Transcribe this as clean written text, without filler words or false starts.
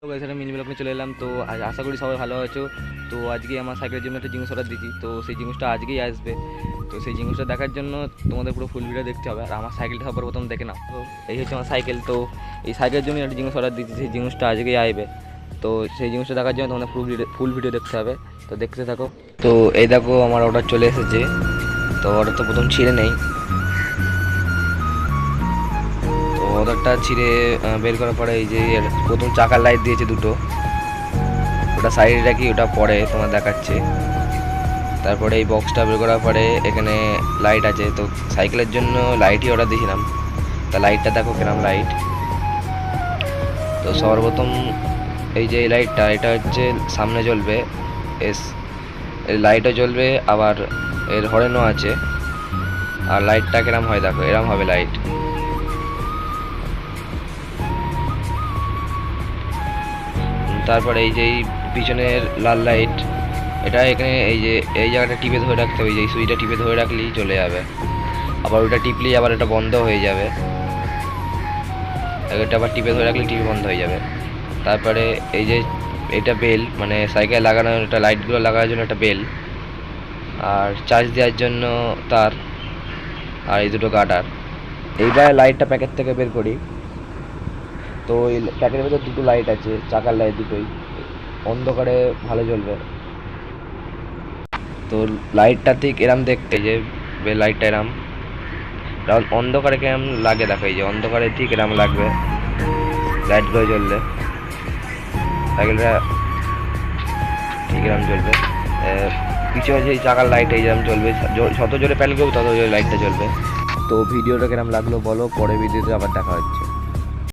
তো এখানে মিনি ব্লগে চলে এলাম। তো আশা করি সবাই ভালো আছো। তো আজকে আমার সাইকেলের জন্য একটা জিনিস অর্ডার দিচ্ছি। তো সেই জিনিসটা আজকেই আসবে। তো সেই জিনিসটা দেখার জন্য তোমাদের পুরো ফুল ভিডিও দেখতে হবে। আর আমার সাইকেলটা সবার প্রথম দেখে নাও। তো এই হচ্ছে আমার সাইকেল। তো এই সাইকেলের জন্য একটা জিনিস অর্ডার দিচ্ছি, সেই জিনিসটা আজকেই আসবে। তো সেই জিনিসটা দেখার জন্য তোমাদের ফুল ভিডিও দেখতে হবে। তো দেখতে থাকো। তো এই দেখো আমার অর্ডার চলে এসেছে। তো অর্ডার তো প্রথম ছিঁড়ে নেই। তো অর্ডারটা ছিঁড়ে বের করার পরে এই যে প্রথম চাকার লাইট দিয়েছে দুটো, ওটা সাইডে রাখি, ওটা পরে তোমার দেখাচ্ছে। তারপরে এই বক্সটা বের করার পরে এখানে লাইট আছে। তো সাইকেলের জন্য লাইটই অর্ডার দিয়েছিলাম। তা লাইটটা দেখো কিরম লাইট। তো সর্বপ্রথম এই যে এই লাইটটা, এটা হচ্ছে সামনে জ্বলবে, এস এর লাইটও জ্বলবে, আবার এর হরেনও আছে। আর লাইটটা কিরম হয় দেখো, এরম হবে লাইট। তারপরে এই যে পিছনের লাল লাইট, এটা এখানে এই যে এই জায়গাটা টিপে ধরে রাখতে হবে, এই যে সুইচটা টিপে ধরে রাখলেই চলে যাবে। আবার ওইটা টিপলেই আবার এটা বন্ধ হয়ে যাবে। এটা আবার টিপে ধরে রাখলে টিভি বন্ধ হয়ে যাবে। তারপরে এই যে এটা বেল, মানে সাইকেল লাগানো, এটা লাইটগুলো লাগানোর জন্য একটা বেল, আর চার্জ দেওয়ার জন্য তার, আর এই দুটো গার্ডার। এইবার লাইটটা প্যাকেট থেকে বের করি। তো এই প্যাকেটের ভেতর দুটো লাইট আছে, চাকার লাইট দুটোই অন্ধকারে ভালো জ্বলবে। তো লাইটটা ঠিক এরম দেখতে, যে লাইটটা এরম অন্ধকারে কেরম লাগে দেখো, এই যে অন্ধকারে ঠিক এরম লাগবে লাইটগুলো জ্বললে, সাইকেলটা ঠিক এরম জ্বলবে। পিছনে যে চাকার লাইট এই যেরকম জ্বলবে, যত জোরে প্যান করবে তত জোরে লাইটটা জ্বলবে। তো ভিডিওটা কেরম লাগলো বলো, পরে ভিডিওতে আবার দেখা হচ্ছে।